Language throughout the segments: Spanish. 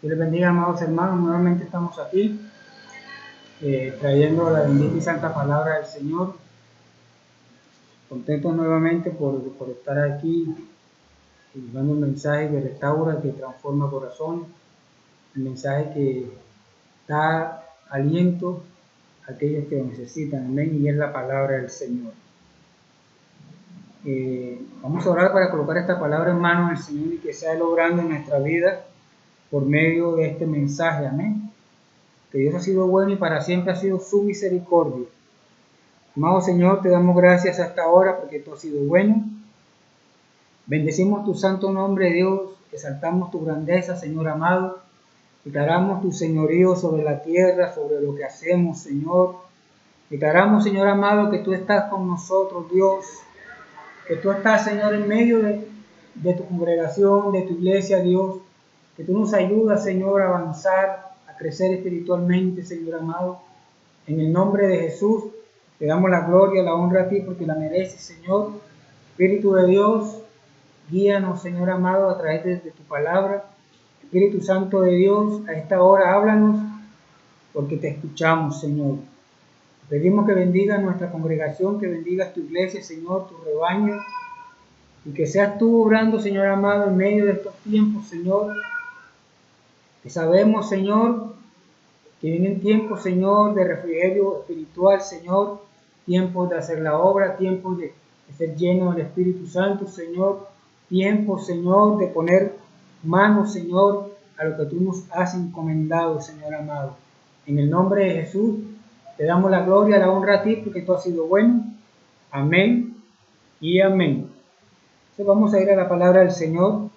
Dios les bendiga, amados hermanos. Nuevamente estamos aquí trayendo la bendita y santa palabra del Señor. Contentos nuevamente por estar aquí llevando un mensaje que restaura, que transforma corazón, un mensaje que da aliento a aquellos que lo necesitan. Amén. Y es la palabra del Señor. Vamos a orar para colocar esta palabra en manos del Señor y que sea logrando en nuestra vida por medio de este mensaje. Amén. Que Dios ha sido bueno y para siempre ha sido su misericordia. Amado Señor, te damos gracias hasta ahora porque tú has sido bueno. Bendecimos tu santo nombre, Dios, exaltamos tu grandeza, Señor amado. Declaramos tu señorío sobre la tierra, sobre lo que hacemos, Señor. Declaramos, Señor amado, que tú estás con nosotros, Dios. Que tú estás, Señor, en medio de tu congregación, de tu iglesia, Dios. Que tú nos ayudas, Señor, a avanzar, a crecer espiritualmente, Señor amado. En el nombre de Jesús, te damos la gloria, la honra a ti, porque la mereces, Señor. Espíritu de Dios, guíanos, Señor amado, a través de tu palabra. Espíritu Santo de Dios, a esta hora háblanos, porque te escuchamos, Señor. Pedimos que bendigas nuestra congregación, que bendigas tu iglesia, Señor, tu rebaño, y que seas tú obrando, Señor amado, en medio de estos tiempos, Señor. Que sabemos, Señor, que vienen tiempos, Señor, de refrigerio espiritual, Señor, tiempos de hacer la obra, tiempos de ser lleno del Espíritu Santo, Señor, tiempos, Señor, de poner manos, Señor, a lo que tú nos has encomendado, Señor amado. En el nombre de Jesús, te damos la gloria, la honra a ti, porque tú has sido bueno. Amén y amén. Entonces vamos a ir a la palabra del Señor,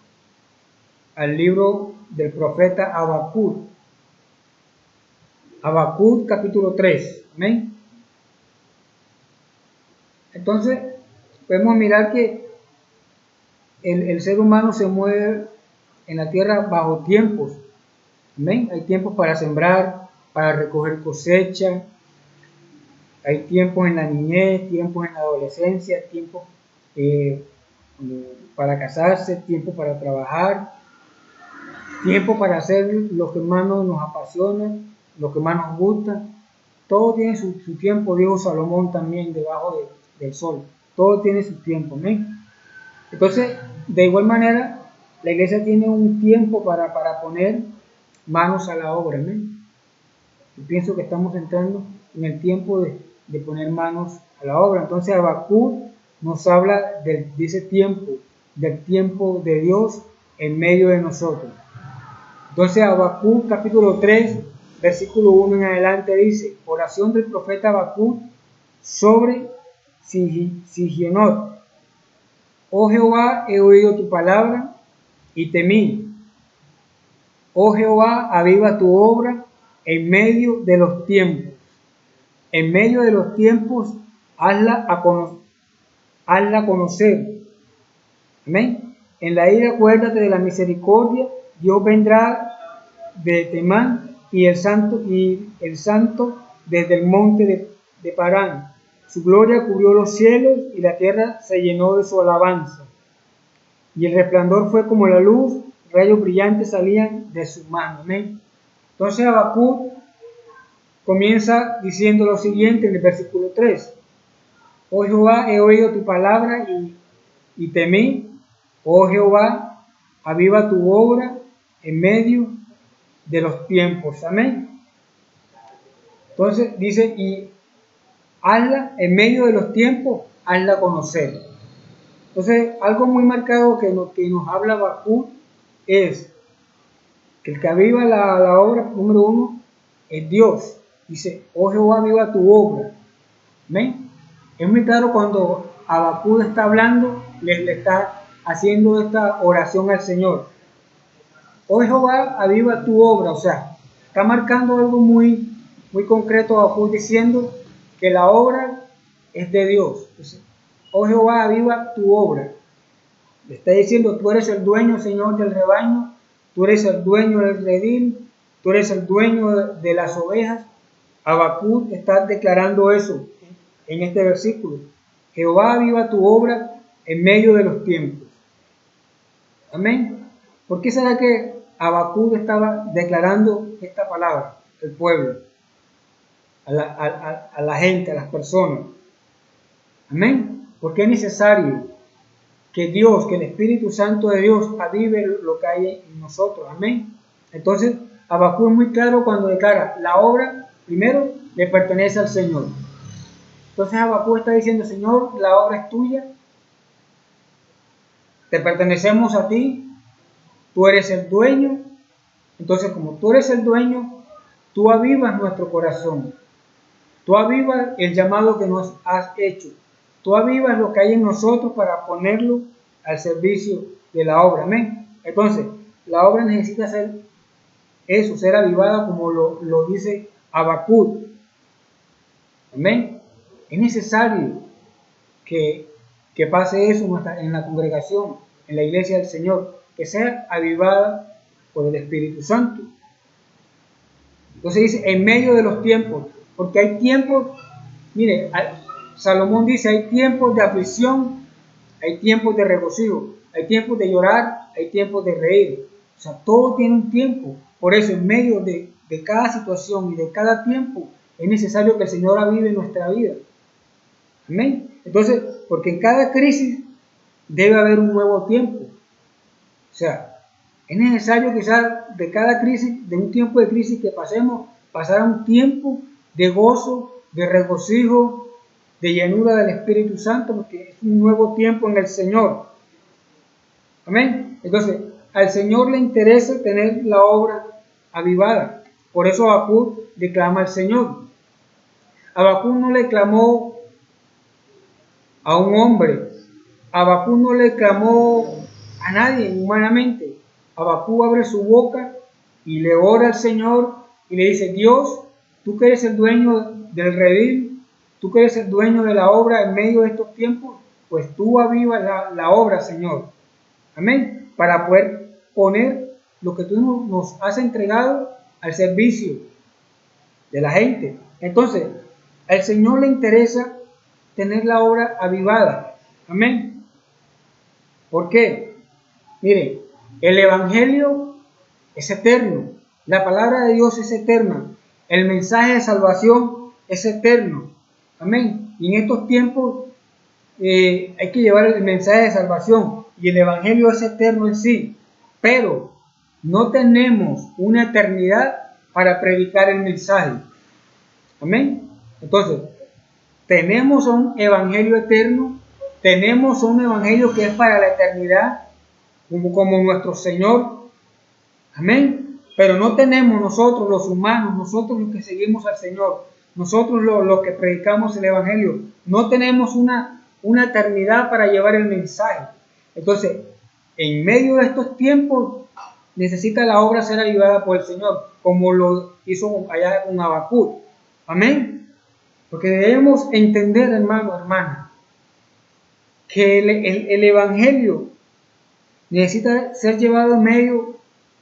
al libro del profeta Habacuc. Habacuc capítulo 3, amén. Entonces, podemos mirar que el ser humano se mueve en la tierra bajo tiempos, amén. Hay tiempos para sembrar, para recoger cosecha, hay tiempos en la niñez, tiempos en la adolescencia, tiempos para casarse, tiempo para trabajar, tiempo para hacer lo que más nos apasiona, lo que más nos gusta. Todo tiene su tiempo, dijo Salomón también debajo del sol. Todo tiene su tiempo, amén. Entonces, de igual manera, la iglesia tiene un tiempo para poner manos a la obra, amén. Yo pienso que estamos entrando en el tiempo de poner manos a la obra. Entonces, Habacuc nos habla de ese tiempo, del tiempo de Dios en medio de nosotros. Entonces, Habacuc capítulo 3, versículo 1 en adelante dice: oración del profeta Habacuc sobre Sigionot. Oh Jehová, he oído tu palabra y temí. Oh Jehová, aviva tu obra en medio de los tiempos. En medio de los tiempos, hazla conocer. Amén. En la ira acuérdate de la misericordia. Dios vendrá de Temán y el santo desde el monte de Parán. Su gloria cubrió los cielos y la tierra se llenó de su alabanza. Y el resplandor fue como la luz, rayos brillantes salían de su mano. Amén. Entonces Habacuc comienza diciendo lo siguiente en el versículo 3. Oh Jehová, he oído tu palabra y temí. Oh Jehová, aviva tu obra en medio de los tiempos. Amén. Entonces dice, y hazla en medio de los tiempos, hazla conocer. Entonces, algo muy marcado que nos habla Habacuc es que el que aviva la obra, número uno, es Dios. Dice, oh Jehová, aviva tu obra. ¿Amén? Es muy claro cuando Habacuc está hablando, le está haciendo esta oración al Señor. Oh Jehová, aviva tu obra. O sea, está marcando algo muy concreto Habacuc diciendo que la obra es de Dios. Entonces, oh Jehová, aviva tu obra. Le está diciendo, tú eres el dueño, Señor, del rebaño, tú eres el dueño del redil, tú eres el dueño de las ovejas. Habacuc está declarando eso en este versículo. Jehová aviva tu obra en medio de los tiempos. Amén. ¿Por qué será que Habacuc estaba declarando esta palabra al pueblo, a la gente, a las personas. Amén. Porque es necesario que Dios, que el Espíritu Santo de Dios avive lo que hay en nosotros. Amén. Entonces, Habacuc es muy claro cuando declara, la obra, primero, le pertenece al Señor. Entonces Habacuc está diciendo, Señor, la obra es tuya, te pertenecemos a ti, tú eres el dueño. Entonces, como tú eres el dueño, tú avivas nuestro corazón, tú avivas el llamado que nos has hecho, tú avivas lo que hay en nosotros para ponerlo al servicio de la obra. Amén. Entonces, la obra necesita ser eso, ser avivada como lo dice Habacuc. Amén. Es necesario que pase eso en la congregación, en la iglesia del Señor, que sea avivada por el Espíritu Santo. Entonces dice, en medio de los tiempos, porque hay tiempos, mire, Salomón dice, hay tiempos de aflicción, hay tiempos de regocijo, hay tiempos de llorar, hay tiempos de reír. O sea, todo tiene un tiempo. Por eso, en medio de cada situación y de cada tiempo, es necesario que el Señor avive nuestra vida. Amén. Entonces, porque en cada crisis debe haber un nuevo tiempo. O sea, es necesario quizás de cada crisis, de un tiempo de crisis que pasemos, pasar a un tiempo de gozo, de regocijo, de llenura del Espíritu Santo, porque es un nuevo tiempo en el Señor. Amén. Entonces, al Señor le interesa tener la obra avivada. Por eso Habacuc le clama al Señor. Habacuc no le clamó a un hombre. Habacuc no le clamó a nadie humanamente. Habacuc abre su boca y le ora al Señor y le dice, Dios, tú que eres el dueño del redil, tú que eres el dueño de la obra en medio de estos tiempos, pues tú avivas la obra, Señor. Amén. Para poder poner lo que tú nos has entregado al servicio de la gente. Entonces, al Señor le interesa tener la obra avivada. Amén. ¿Por qué? Mire, el Evangelio es eterno. La palabra de Dios es eterna. El mensaje de salvación es eterno. Amén. Y en estos tiempos hay que llevar el mensaje de salvación. Y el Evangelio es eterno en sí. Pero no tenemos una eternidad para predicar el mensaje. Amén. Entonces, tenemos un evangelio eterno, tenemos un evangelio que es para la eternidad, como nuestro Señor. Amén. Pero no tenemos nosotros los humanos, nosotros los que seguimos al Señor, nosotros los que predicamos el evangelio, no tenemos una eternidad para llevar el mensaje. Entonces, en medio de estos tiempos, necesita la obra ser avivada por el Señor, como lo hizo allá con Habacuc. Amén. Porque debemos entender, hermano, hermana, que el Evangelio necesita ser llevado en medio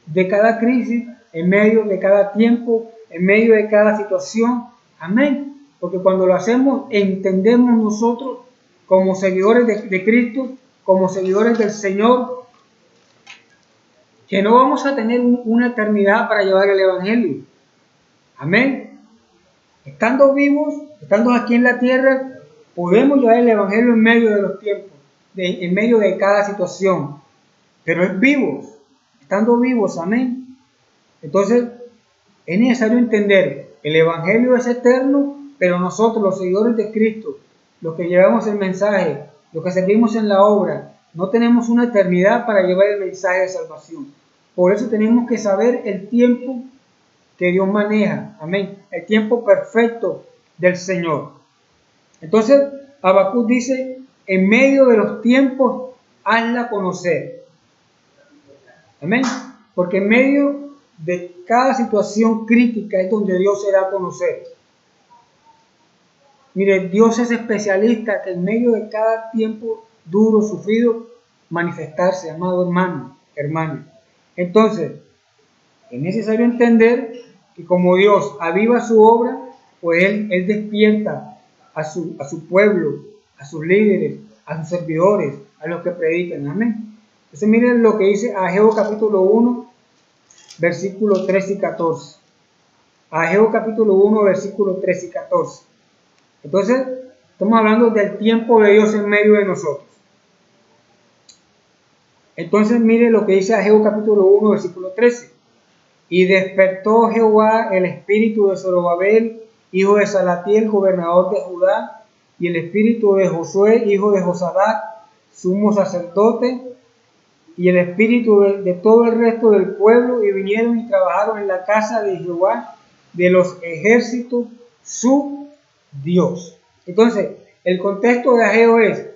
de cada crisis, en medio de cada tiempo, en medio de cada situación. Amén. Porque cuando lo hacemos, entendemos nosotros como seguidores de Cristo, como seguidores del Señor, que no vamos a tener una eternidad para llevar el Evangelio. Amén. Estando vivos, estando aquí en la tierra, podemos llevar el Evangelio en medio de los tiempos, en medio de cada situación. Pero es vivos, estando vivos, amén. Entonces, es necesario entender, el Evangelio es eterno, pero nosotros, los seguidores de Cristo, los que llevamos el mensaje, los que servimos en la obra, no tenemos una eternidad para llevar el mensaje de salvación. Por eso tenemos que saber el tiempo que Dios maneja, amén, el tiempo perfecto del Señor. Entonces, Habacuc dice, en medio de los tiempos, hazla conocer. Amén, porque en medio de cada situación crítica es donde Dios se da a conocer. Mire, Dios es especialista que en medio de cada tiempo duro, sufrido, manifestarse, amado hermano, hermana. Entonces, es necesario entender que como Dios aviva su obra, pues Él despierta a su pueblo, a sus líderes, a sus servidores, a los que predican. Amén. Entonces miren lo que dice Ageo capítulo 1, versículos 13 y 14. Ageo capítulo 1, versículos 13 y 14. Entonces, estamos hablando del tiempo de Dios en medio de nosotros. Entonces, mire lo que dice Ageo capítulo 1, versículo 13. Y despertó Jehová el espíritu de Zorobabel, hijo de Salatiel, gobernador de Judá, y el espíritu de Josué, hijo de Josadac, sumo sacerdote, y el espíritu de todo el resto del pueblo, y vinieron y trabajaron en la casa de Jehová de los ejércitos, su Dios. Entonces, el contexto de Ageo es,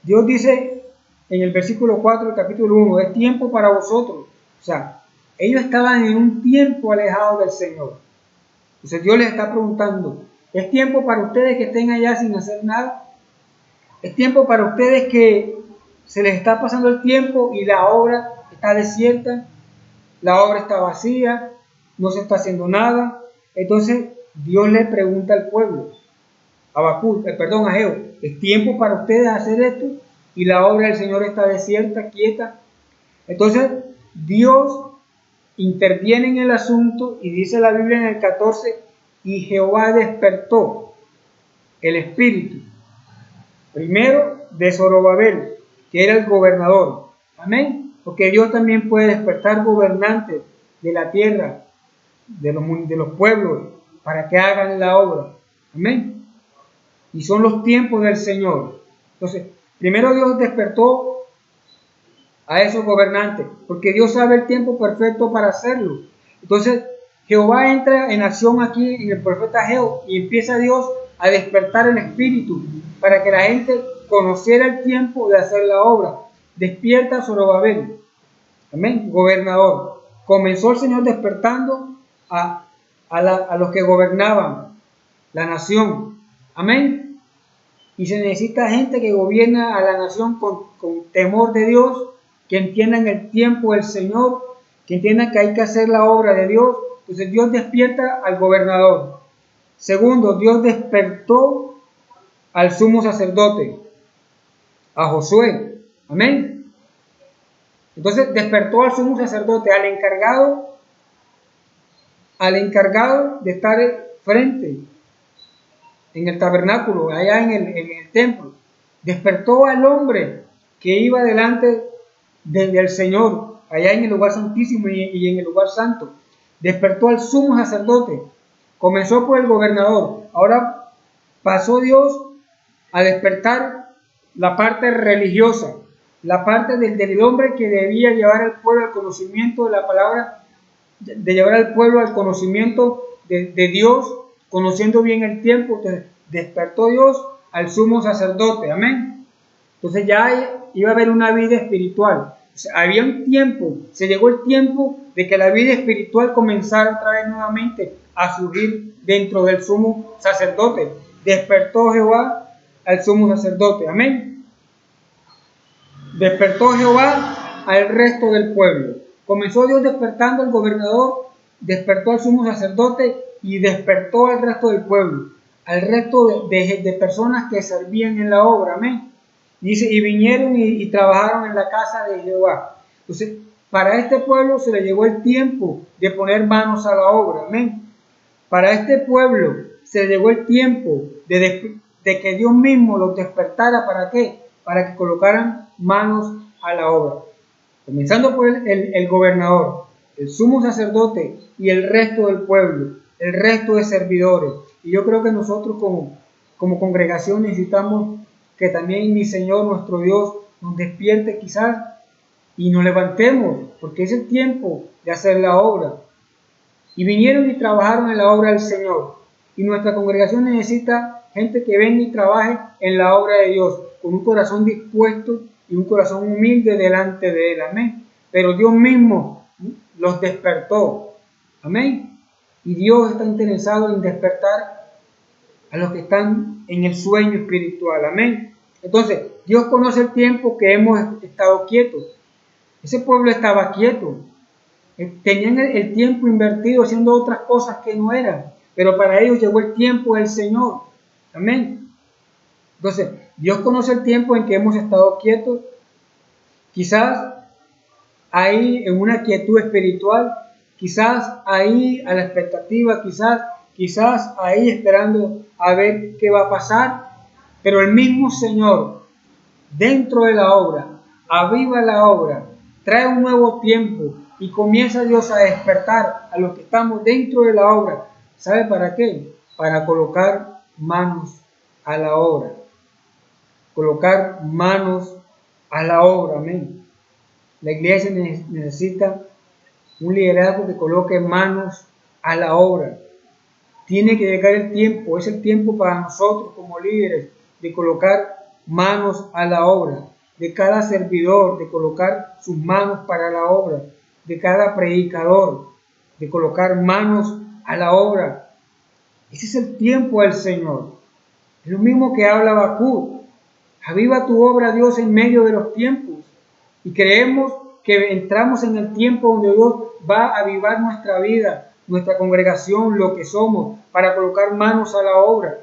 Dios dice en el versículo 4 del capítulo 1, es tiempo para vosotros. O sea, ellos estaban en un tiempo alejado del Señor. Entonces Dios les está preguntando, ¿es tiempo para ustedes que estén allá sin hacer nada? ¿Es tiempo para ustedes que se les está pasando el tiempo y la obra está desierta? La obra está vacía, no se está haciendo nada. Entonces Dios le pregunta al pueblo, a Ageo, ¿es tiempo para ustedes hacer esto? Y la obra del Señor está desierta, quieta. Entonces Dios interviene en el asunto y dice la Biblia en el 14, y Jehová despertó el espíritu, primero de Zorobabel, que era el gobernador. Amén. Porque Dios también puede despertar gobernantes de la tierra, de los pueblos, para que hagan la obra. Amén. Y son los tiempos del Señor. Entonces, primero Dios despertó a esos gobernantes, porque Dios sabe el tiempo perfecto para hacerlo. Entonces, Jehová entra en acción aquí en el profeta Ageo y empieza Dios a despertar el espíritu para que la gente conociera el tiempo de hacer la obra. Despierta Zorobabel, amén, gobernador. Comenzó el Señor despertando a los que gobernaban la nación, amén. Y se necesita gente que gobierna a la nación con temor de Dios, que entiendan el tiempo del Señor, que entiendan que hay que hacer la obra de Dios. Entonces Dios despierta al gobernador. Segundo, Dios despertó al sumo sacerdote, a Josué. Amén. Entonces despertó al sumo sacerdote, al encargado de estar frente en el tabernáculo, allá en el templo. Despertó al hombre que iba delante del Señor, allá en el lugar santísimo y en el lugar santo. Despertó al sumo sacerdote. Comenzó por el gobernador. Ahora pasó Dios a despertar la parte religiosa, la parte del hombre que debía llevar al pueblo al conocimiento de la palabra, de llevar al pueblo al conocimiento de Dios, conociendo bien el tiempo. Entonces, despertó Dios al sumo sacerdote. Amén. Entonces ya iba a haber una vida espiritual. O sea, había un tiempo, se llegó el tiempo de que la vida espiritual comenzara otra vez nuevamente a surgir dentro del sumo sacerdote. Despertó Jehová al sumo sacerdote. Amén. Despertó Jehová al resto del pueblo. Comenzó Dios despertando al gobernador, despertó al sumo sacerdote y despertó al resto del pueblo, al resto de personas que servían en la obra. Amén. Dice, y vinieron y trabajaron en la casa de Jehová. Entonces, para este pueblo se le llegó el tiempo de poner manos a la obra. Amén. Para este pueblo se le llegó el tiempo de que Dios mismo los despertara. ¿Para qué? Para que colocaran manos a la obra. Comenzando por el gobernador, el sumo sacerdote y el resto del pueblo, el resto de servidores. Y yo creo que nosotros como congregación necesitamos que también mi Señor, nuestro Dios, nos despierte quizás y nos levantemos, porque es el tiempo de hacer la obra. Y vinieron y trabajaron en la obra del Señor. Y nuestra congregación necesita gente que venga y trabaje en la obra de Dios, con un corazón dispuesto y un corazón humilde delante de Él. Amén. Pero Dios mismo los despertó. Amén. Y Dios está interesado en despertar a los que están en el sueño espiritual. Amén. Entonces, Dios conoce el tiempo que hemos estado quietos. Ese pueblo estaba quieto. Tenían el tiempo invertido haciendo otras cosas que no eran. Pero para ellos llegó el tiempo del Señor. Amén. Entonces, Dios conoce el tiempo en que hemos estado quietos. Quizás ahí en una quietud espiritual, quizás ahí a la expectativa, quizás ahí esperando a ver qué va a pasar, pero el mismo Señor dentro de la obra, aviva la obra, trae un nuevo tiempo y comienza Dios a despertar a los que estamos dentro de la obra. ¿Sabe para qué? Para colocar manos a la obra. Colocar manos a la obra, amén. La iglesia necesita un liderazgo que coloque manos a la obra. Tiene que llegar el tiempo, es el tiempo para nosotros como líderes de colocar manos a la obra, de cada servidor, de colocar sus manos para la obra, de cada predicador, de colocar manos a la obra. Ese es el tiempo del Señor. Es lo mismo que habla Habacuc. Aviva tu obra, Dios, en medio de los tiempos. Y creemos que entramos en el tiempo donde Dios va a avivar nuestra vida, nuestra congregación, lo que somos, para colocar manos a la obra.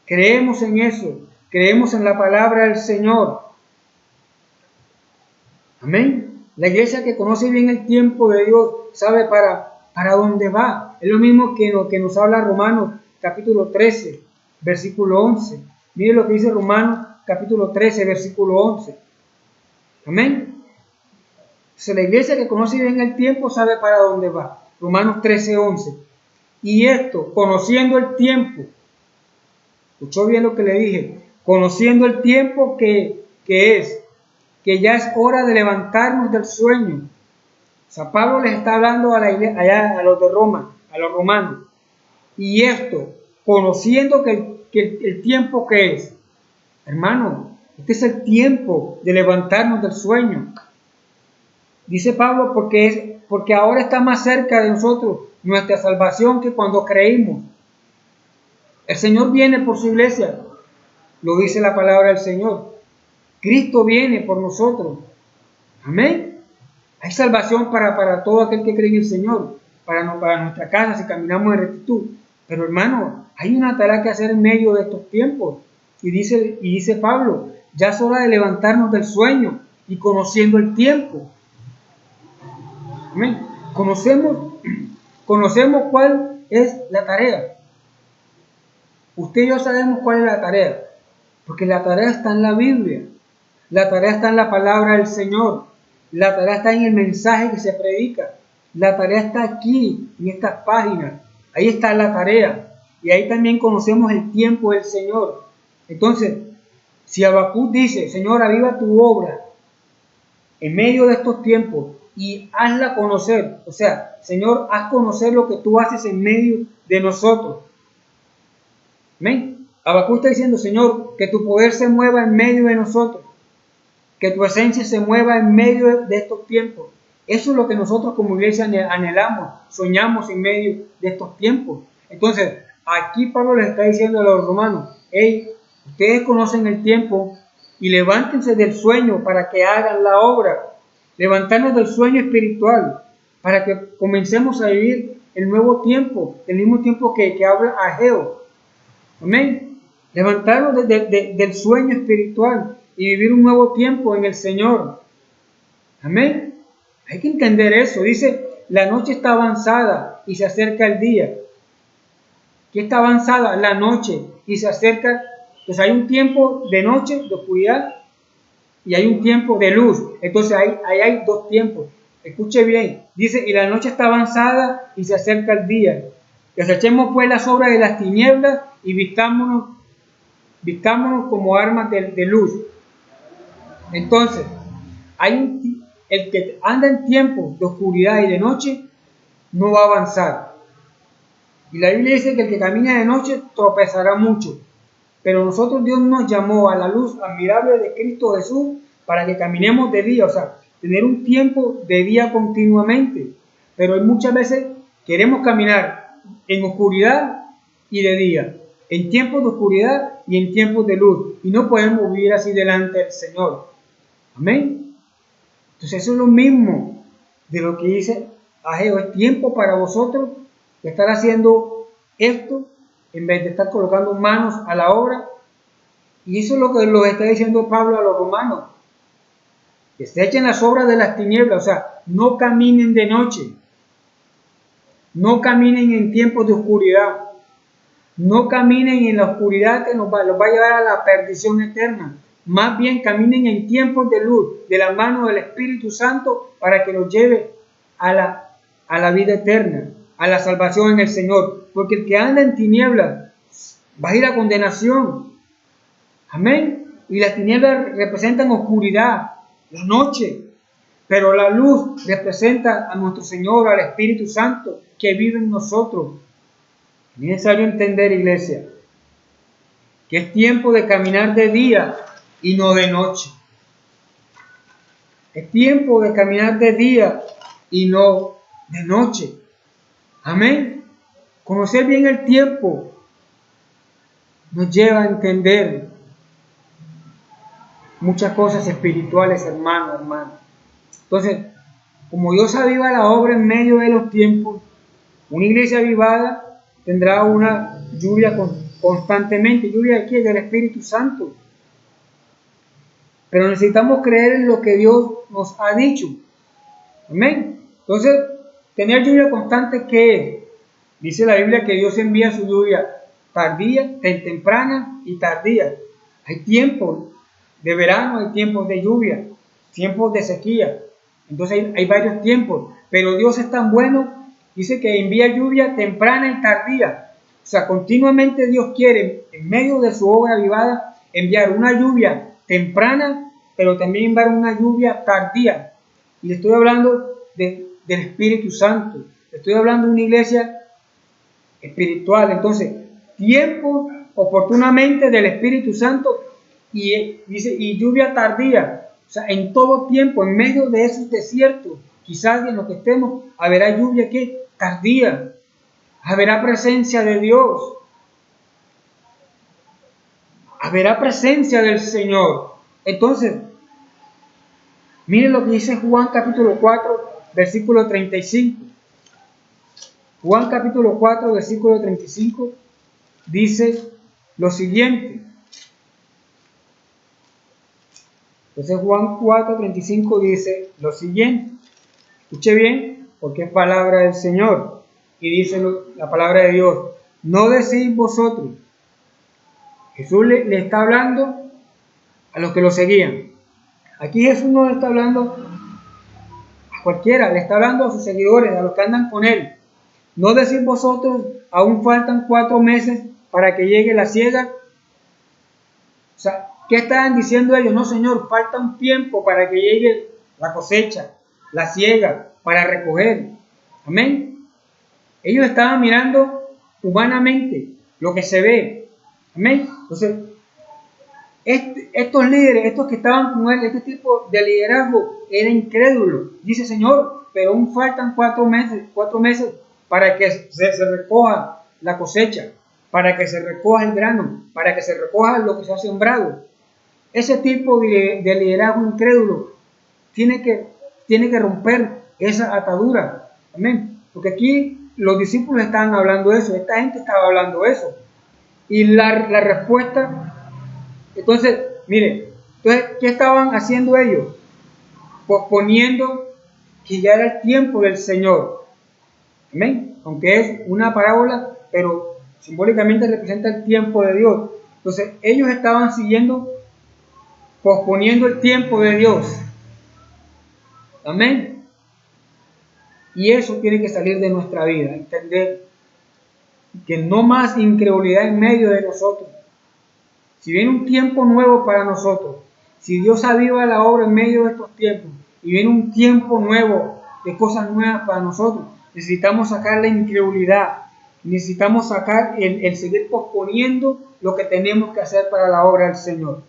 Creemos en eso. Creemos en la palabra del Señor. Amén. La iglesia que conoce bien el tiempo de Dios sabe para dónde va. Es lo mismo que nos habla Romanos capítulo 13, versículo 11. Mire lo que dice Romanos capítulo 13, versículo 11. Amén. Entonces, la iglesia que conoce bien el tiempo sabe para dónde va. Romanos 13, 11. Y esto, conociendo el tiempo, escuchó bien lo que le dije, conociendo el tiempo que ya es hora de levantarnos del sueño. O sea, Pablo les está hablando a la iglesia, allá a los de Roma, a los romanos. Y esto, conociendo que el tiempo que es, hermano, este es el tiempo de levantarnos del sueño. Dice Pablo porque ahora está más cerca de nosotros nuestra salvación que cuando creímos. El Señor viene por su iglesia, lo dice la palabra del Señor. Cristo viene por nosotros. Amén. Hay salvación para todo aquel que cree en el Señor, para nuestra casa si caminamos en rectitud. Pero hermano, hay una tarea que hacer en medio de estos tiempos. Y dice Pablo, ya es hora de levantarnos del sueño y conociendo el tiempo. Amén. Conocemos cuál es la tarea. Usted y yo sabemos cuál es la tarea, porque la tarea está en la Biblia, la tarea está en la palabra del Señor, la tarea está en el mensaje que se predica, la tarea está aquí, en estas páginas, ahí está la tarea, y ahí también conocemos el tiempo del Señor. Entonces, si Habacuc dice, Señor, aviva tu obra en medio de estos tiempos y hazla conocer, o sea, Señor, haz conocer lo que tú haces en medio de nosotros. Amén. Habacuc está diciendo, Señor, que tu poder se mueva en medio de nosotros, que tu esencia se mueva en medio de estos tiempos. Eso es lo que nosotros como iglesia anhelamos, soñamos en medio de estos tiempos. Entonces, aquí Pablo les está diciendo a los romanos, hey, ustedes conocen el tiempo y levántense del sueño para que hagan la obra. Levantarnos del sueño espiritual para que comencemos a vivir el nuevo tiempo, el mismo tiempo que habla Ageo. Amén. Levantarnos del sueño espiritual y vivir un nuevo tiempo en el Señor. Amén. Hay que entender eso. Dice, la noche está avanzada y se acerca el día. ¿Qué está avanzada? La noche y se acerca. Pues hay un tiempo de noche, de oscuridad, y hay un tiempo de luz. Entonces ahí hay dos tiempos. Escuche bien. Dice, y la noche está avanzada y se acerca el día. Desechemos pues las obras de las tinieblas y vistámonos como armas de luz. Entonces, el que anda en tiempos de oscuridad y de noche no va a avanzar. Y la Biblia dice que el que camina de noche tropezará mucho. Pero nosotros, Dios nos llamó a la luz admirable de Cristo Jesús para que caminemos de día, o sea, tener un tiempo de día continuamente. Pero muchas veces queremos caminar en oscuridad y de día, en tiempos de oscuridad y en tiempos de luz. Y no podemos vivir así delante del Señor. Amén. Entonces eso es lo mismo de lo que dice Ageo. Es tiempo para vosotros de estar haciendo esto en vez de estar colocando manos a la obra. Y eso es lo que está diciendo Pablo a los romanos. Desechen las obras de las tinieblas, o sea, no caminen de noche, no caminen en tiempos de oscuridad, no caminen en la oscuridad que los va a llevar a la perdición eterna. Más bien caminen en tiempos de luz, de la mano del Espíritu Santo, para que los lleve a la vida eterna, a la salvación en el Señor. Porque el que anda en tinieblas va a ir a condenación. Amén. Y las tinieblas representan oscuridad, la noche. Pero la luz representa a nuestro Señor, al Espíritu Santo que vive en nosotros. Es necesario entender, iglesia, que es tiempo de caminar de día y no de noche. Es tiempo de caminar de día y no de noche. Amén. Conocer bien el tiempo nos lleva a entender muchas cosas espirituales, hermano. Entonces, como Dios aviva la obra en medio de los tiempos, una iglesia avivada tendrá una lluvia constantemente, lluvia aquí del Espíritu Santo. Pero necesitamos creer en lo que Dios nos ha dicho. Amén. Entonces, tener lluvia constante, ¿qué es? Dice la Biblia que Dios envía su lluvia tardía, temprana y tardía. Hay tiempos de verano, hay tiempos de lluvia, tiempos de sequía. Entonces hay varios tiempos. Pero Dios es tan bueno, dice que envía lluvia temprana y tardía. O sea, continuamente Dios quiere, en medio de su obra avivada, enviar una lluvia temprana, pero también enviar una lluvia tardía. Y le estoy hablando del Espíritu Santo. Le estoy hablando de una iglesia espiritual. Entonces, tiempo oportunamente del Espíritu Santo y lluvia tardía. O sea, en todo tiempo, en medio de esos desiertos, quizás en lo que estemos, habrá lluvia que tardía. Habrá presencia de Dios. Habrá presencia del Señor. Entonces, miren lo que dice Juan capítulo 4, versículo 35. Juan capítulo 4, versículo 35 dice lo siguiente. Entonces Juan 4, 35 dice lo siguiente. Escuche bien, porque es palabra del Señor. Y dice la palabra de Dios. No decís vosotros. Jesús le está hablando a los que lo seguían. Aquí Jesús no le está hablando a cualquiera, le está hablando a sus seguidores, a los que andan con él. No decís vosotros, aún faltan 4 meses para que llegue la siega. O sea, ¿qué estaban diciendo ellos? No, Señor, falta un tiempo para que llegue la cosecha, la siega, para recoger. Amén. Ellos estaban mirando humanamente lo que se ve. Amén. Entonces, estos líderes, estos que estaban con él, este tipo de liderazgo era incrédulo. Dice, Señor, pero aún faltan 4 meses para que se recoja la cosecha, para que se recoja el grano, para que se recoja lo que se ha sembrado. Ese tipo de liderazgo incrédulo tiene que romper esa atadura. Amén. Porque aquí los discípulos estaban hablando eso, esta gente estaba hablando eso. Y la respuesta, entonces, mire, ¿qué estaban haciendo ellos? Posponiendo que ya era el tiempo del Señor. Amén. Aunque es una parábola, pero simbólicamente representa el tiempo de Dios. Entonces, ellos estaban posponiendo el tiempo de Dios. Amén. Y eso tiene que salir de nuestra vida, entender que no más incredulidad en medio de nosotros. Si viene un tiempo nuevo para nosotros, si Dios aviva la obra en medio de estos tiempos y viene un tiempo nuevo de cosas nuevas para nosotros, necesitamos sacar la incredulidad, necesitamos sacar el seguir posponiendo lo que tenemos que hacer para la obra del Señor.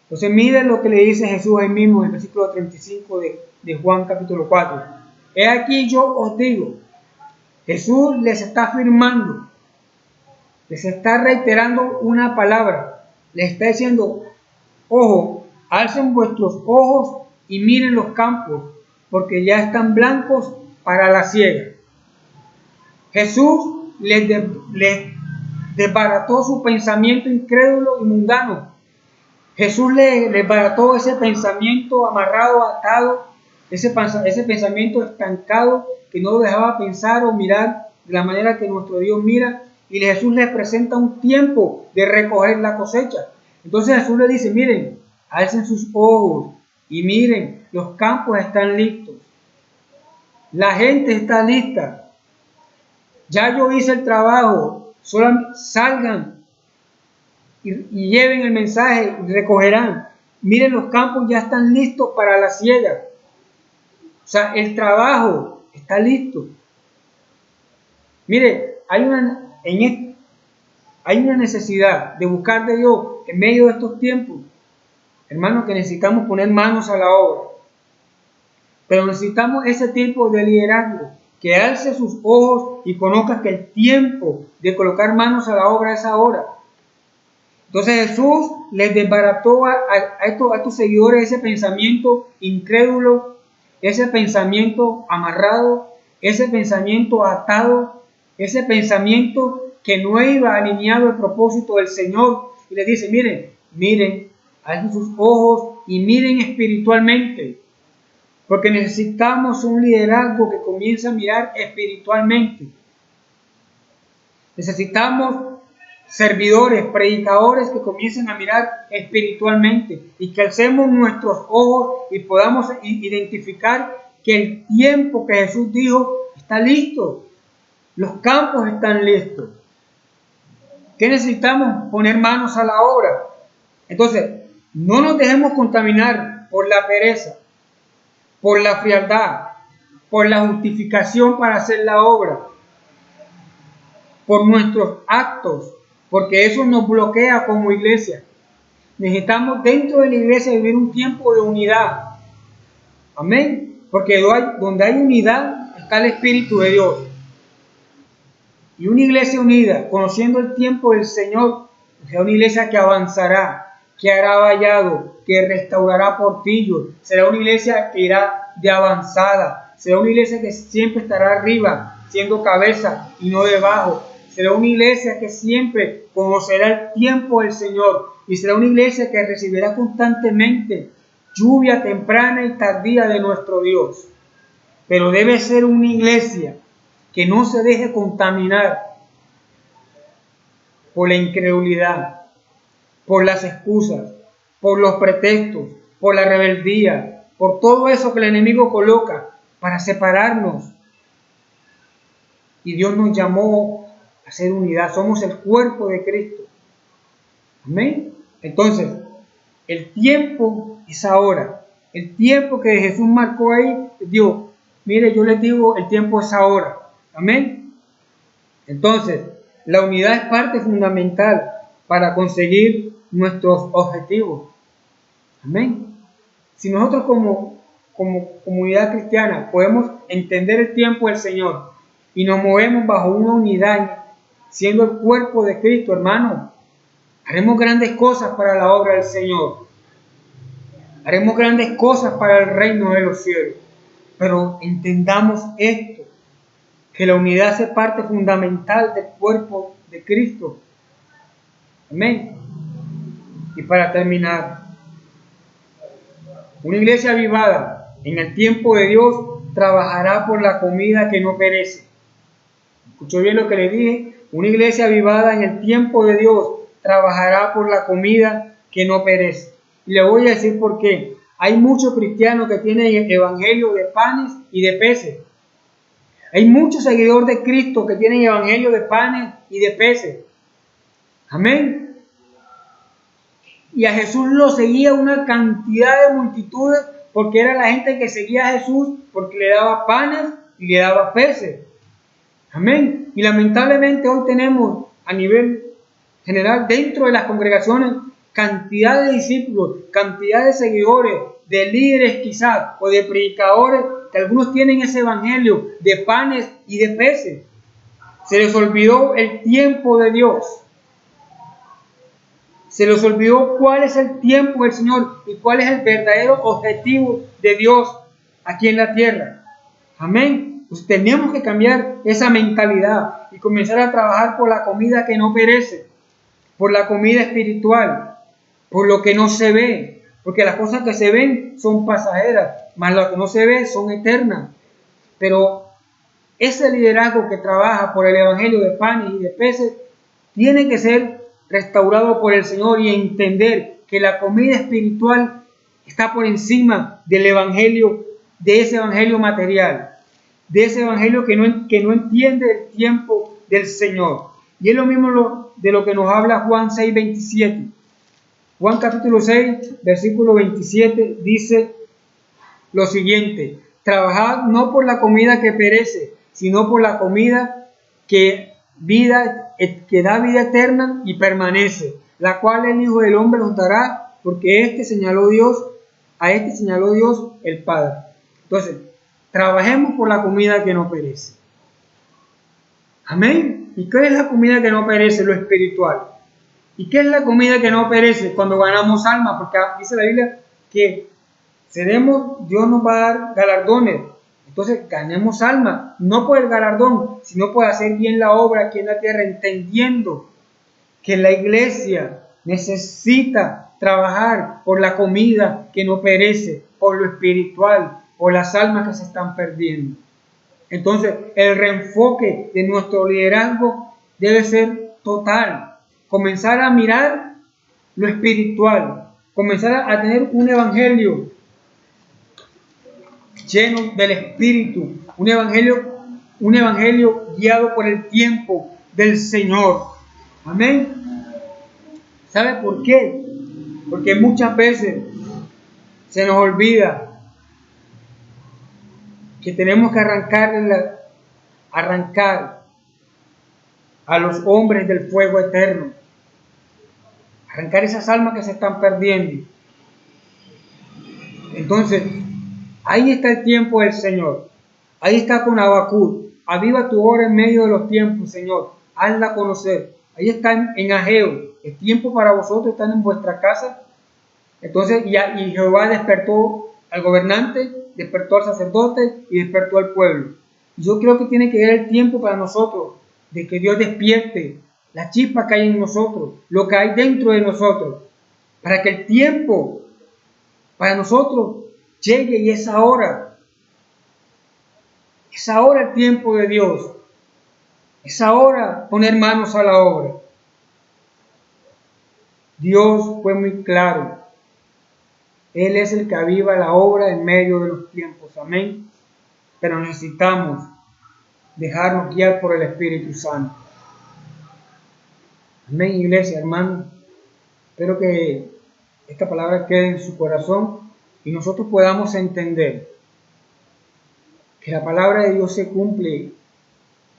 Entonces miren lo que le dice Jesús ahí mismo en el versículo 35 de Juan capítulo 4. He aquí yo os digo, Jesús les está afirmando, les está reiterando una palabra. Les está diciendo, ojo, alcen vuestros ojos y miren los campos, porque ya están blancos para la siega. Jesús les desbarató su pensamiento incrédulo y mundano. Jesús le barató ese pensamiento amarrado, atado, ese pensamiento estancado que no lo dejaba pensar o mirar de la manera que nuestro Dios mira. Y Jesús les presenta un tiempo de recoger la cosecha. Entonces Jesús le dice, miren, alcen sus ojos y miren, los campos están listos. La gente está lista. Ya yo hice el trabajo. Solo salgan y lleven el mensaje y recogerán. Miren, los campos ya están listos para la siega. O sea, el trabajo está listo. Mire, hay una necesidad de buscar de Dios en medio de estos tiempos. Hermanos, que necesitamos poner manos a la obra. Pero necesitamos ese tipo de liderazgo que alce sus ojos y conozca que el tiempo de colocar manos a la obra es ahora. Entonces Jesús les desbarató a estos seguidores ese pensamiento incrédulo, ese pensamiento amarrado, ese pensamiento atado, ese pensamiento que no iba alineado al propósito del Señor. Y les dice, miren, alcen sus ojos y miren espiritualmente. Porque necesitamos un liderazgo que comience a mirar espiritualmente. Necesitamos servidores, predicadores que comiencen a mirar espiritualmente y que alcemos nuestros ojos y podamos identificar que el tiempo que Jesús dijo está listo. Los campos están listos. ¿Qué necesitamos? Poner manos a la obra. Entonces, no nos dejemos contaminar por la pereza, por la frialdad, por la justificación para hacer la obra, por nuestros actos, porque eso nos bloquea como iglesia. Necesitamos dentro de la iglesia vivir un tiempo de unidad. Amén. Porque donde hay unidad está el Espíritu de Dios. Y una iglesia unida, conociendo el tiempo del Señor, será una iglesia que avanzará, que hará vallado, que restaurará portillos. Será una iglesia que irá de avanzada. Será una iglesia que siempre estará arriba, siendo cabeza y no debajo. Será una iglesia que siempre conocerá el tiempo del Señor. Y será una iglesia que recibirá constantemente lluvia temprana y tardía de nuestro Dios. Pero debe ser una iglesia que no se deje contaminar por la incredulidad, por las excusas, por los pretextos, por la rebeldía, por todo eso que el enemigo coloca para separarnos. Y Dios nos llamó a ser unidad, somos el cuerpo de Cristo. Amén. Entonces, el tiempo es ahora. El tiempo que Jesús marcó ahí, Dios, mire, yo les digo, el tiempo es ahora. Amén. Entonces, la unidad es parte fundamental para conseguir nuestros objetivos. Amén. Si nosotros como comunidad cristiana podemos entender el tiempo del Señor y nos movemos bajo una unidad, siendo el cuerpo de Cristo, hermano, haremos grandes cosas para la obra del Señor. Haremos grandes cosas para el reino de los cielos. Pero entendamos esto, que la unidad es parte fundamental del cuerpo de Cristo. Amén. Y para terminar, una iglesia avivada en el tiempo de Dios trabajará por la comida que no perece. ¿Escuchó bien lo que le dije? Una iglesia avivada en el tiempo de Dios trabajará por la comida que no perece. Y le voy a decir por qué. Hay muchos cristianos que tienen el evangelio de panes y de peces. Hay muchos seguidores de Cristo que tienen evangelio de panes y de peces. Amén. Y a Jesús lo seguía una cantidad de multitudes porque era la gente que seguía a Jesús porque le daba panes y le daba peces. Amén. Y lamentablemente hoy tenemos a nivel general dentro de las congregaciones cantidad de discípulos, cantidad de seguidores, de líderes quizás o de predicadores que algunos tienen ese evangelio de panes y de peces. Se les olvidó el tiempo de Dios. Se les olvidó cuál es el tiempo del Señor y cuál es el verdadero objetivo de Dios aquí en la tierra. Amén. Pues tenemos que cambiar esa mentalidad y comenzar a trabajar por la comida que no perece, por la comida espiritual. por lo que no se ve, porque las cosas que se ven son pasajeras, mas lo que no se ve son eternas. Pero ese liderazgo que trabaja por el evangelio de panes y de peces tiene que ser restaurado por el Señor y entender que la comida espiritual está por encima del evangelio, de ese evangelio material, de ese evangelio que no entiende el tiempo del Señor. Y es lo mismo de lo que nos habla Juan 6:27. Juan capítulo 6, versículo 27 dice lo siguiente: trabajad no por la comida que perece, sino por la comida que da vida eterna y permanece, la cual el Hijo del Hombre os dará, porque a este señaló Dios el Padre. Entonces, trabajemos por la comida que no perece. Amén. ¿Y qué es la comida que no perece? Lo espiritual. ¿Y qué es la comida que no perece? Cuando ganamos alma, porque dice la Biblia que Dios nos va a dar galardones. Entonces ganemos alma, no por el galardón, sino por hacer bien la obra aquí en la tierra, entendiendo que la iglesia necesita trabajar por la comida que no perece, por lo espiritual, por las almas que se están perdiendo. Entonces, el reenfoque de nuestro liderazgo debe ser total. Comenzar a mirar lo espiritual, comenzar a tener un evangelio lleno del Espíritu, un evangelio guiado por el tiempo del Señor. Amén. ¿Sabe por qué? Porque muchas veces se nos olvida que tenemos que arrancar a los hombres del fuego eterno, arrancar esas almas que se están perdiendo. Entonces, ahí está el tiempo del Señor. Ahí está con Habacuc. Aviva tu obra en medio de los tiempos, Señor. Hazla conocer. Ahí está en Ageo. El tiempo para vosotros está en vuestra casa. Entonces, y Jehová despertó al gobernante, despertó al sacerdote y despertó al pueblo. Y yo creo que tiene que ver el tiempo para nosotros, de que Dios despierte la chispa que hay en nosotros, lo que hay dentro de nosotros, para que el tiempo para nosotros llegue y es ahora el tiempo de Dios, es ahora poner manos a la obra. Dios fue muy claro, Él es el que aviva la obra en medio de los tiempos, amén, pero necesitamos dejarnos guiar por el Espíritu Santo. Amén, iglesia, hermano. Espero que esta palabra quede en su corazón y nosotros podamos entender que la palabra de Dios se cumple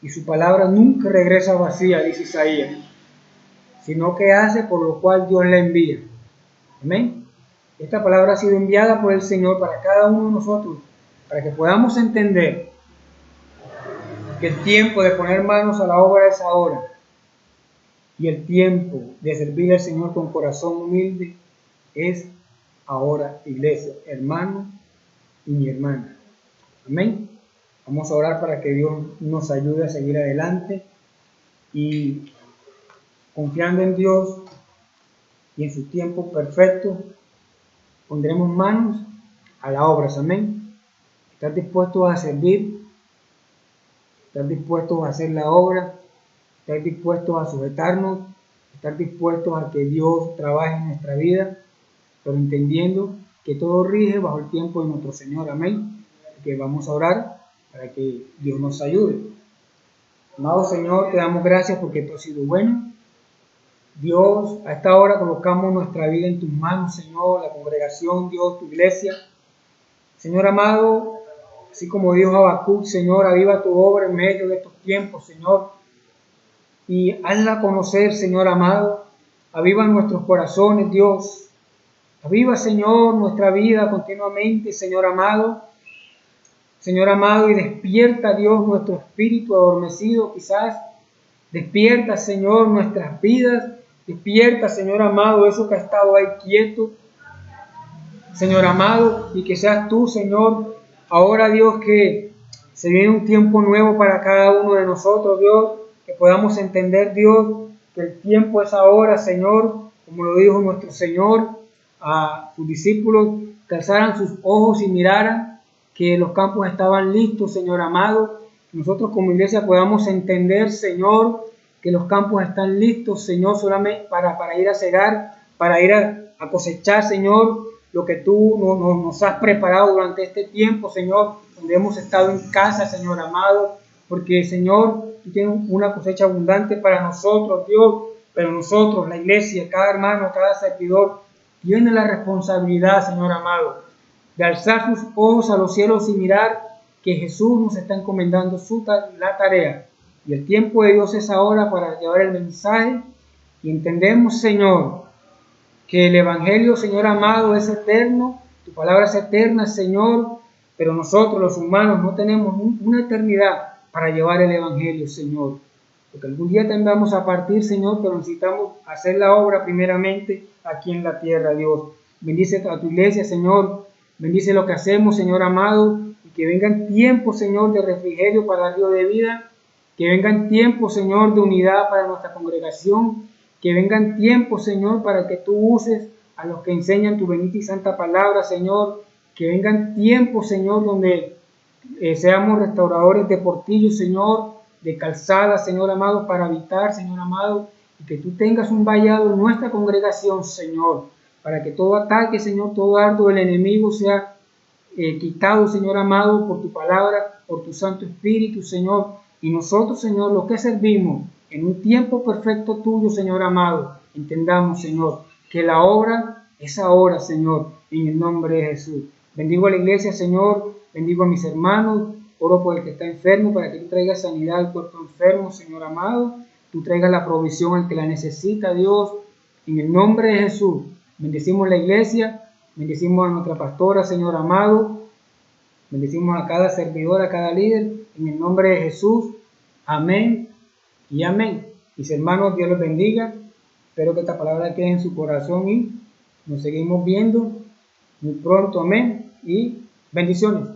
y su palabra nunca regresa vacía, dice Isaías, sino que hace por lo cual Dios la envía. Amén. Esta palabra ha sido enviada por el Señor para cada uno de nosotros, para que podamos entender que el tiempo de poner manos a la obra es ahora, y el tiempo de servir al Señor con corazón humilde es ahora, iglesia, hermano y mi hermana. Amén. Vamos a orar para que Dios nos ayude a seguir adelante y confiando en Dios y en su tiempo perfecto, pondremos manos a la obra. Amén. Estar dispuestos a servir, estar dispuestos a hacer la obra, estar dispuestos a sujetarnos, estar dispuestos a que Dios trabaje en nuestra vida, pero entendiendo que todo rige bajo el tiempo de nuestro Señor. Amén. Que vamos a orar para que Dios nos ayude. Amado Señor, te damos gracias porque tú has sido bueno. Dios, a esta hora colocamos nuestra vida en tus manos, Señor, la congregación, Dios, tu iglesia. Señor amado, así como dijo Habacuc, Señor, aviva tu obra en medio de estos tiempos, Señor, y hazla conocer, Señor amado. Aviva nuestros corazones, Dios. Aviva, Señor, nuestra vida continuamente, Señor amado. Señor amado, y despierta, Dios, nuestro espíritu adormecido quizás. Despierta, Señor, nuestras vidas. Despierta, Señor amado, eso que ha estado ahí quieto. Señor amado, y que seas tú, Señor, ahora, Dios, que se viene un tiempo nuevo para cada uno de nosotros, Dios, que podamos entender, Dios, que el tiempo es ahora, Señor, como lo dijo nuestro Señor a sus discípulos, que alzaran sus ojos y miraran que los campos estaban listos, Señor amado. Nosotros como iglesia podamos entender, Señor, que los campos están listos, Señor, solamente para ir a cegar, para ir a cosechar, Señor, lo que tú nos has preparado durante este tiempo, Señor, donde hemos estado en casa, Señor amado, porque, Señor, tú tienes una cosecha abundante para nosotros, Dios, pero nosotros, la iglesia, cada hermano, cada servidor, tiene la responsabilidad, Señor amado, de alzar sus ojos a los cielos y mirar que Jesús nos está encomendando la tarea. Y el tiempo de Dios es ahora para llevar el mensaje. Y entendemos, Señor, que el Evangelio, Señor amado, es eterno. Tu palabra es eterna, Señor. Pero nosotros, los humanos, no tenemos una eternidad para llevar el Evangelio, Señor. Porque algún día también vamos a partir, Señor, pero necesitamos hacer la obra primeramente aquí en la tierra, Dios. Bendice a tu iglesia, Señor. Bendice lo que hacemos, Señor amado. Y que vengan tiempos, Señor, de refrigerio para el río de vida. Que vengan tiempos, Señor, de unidad para nuestra congregación. Que vengan tiempos, Señor, para que tú uses a los que enseñan tu bendita y santa palabra, Señor. Que vengan tiempos, Señor, donde seamos restauradores de portillos, Señor, de calzadas, Señor amado, para habitar, Señor amado. Y que tú tengas un vallado en nuestra congregación, Señor, para que todo ataque, Señor, todo dardo del enemigo sea quitado, Señor amado, por tu palabra, por tu Santo Espíritu, Señor. Y nosotros, Señor, los que servimos en un tiempo perfecto tuyo, Señor amado, entendamos, Señor, que la obra es ahora, Señor, en el nombre de Jesús. Bendigo a la iglesia, Señor, bendigo a mis hermanos, oro por el que está enfermo, para que tú traigas sanidad al cuerpo enfermo, Señor amado, tú traigas la provisión al que la necesita, Dios, en el nombre de Jesús. Bendecimos la iglesia, bendecimos a nuestra pastora, Señor amado, bendecimos a cada servidor, a cada líder, en el nombre de Jesús. Amén y amén. Mis hermanos, Dios los bendiga. Espero que esta palabra quede en su corazón y nos seguimos viendo muy pronto. Amén y bendiciones.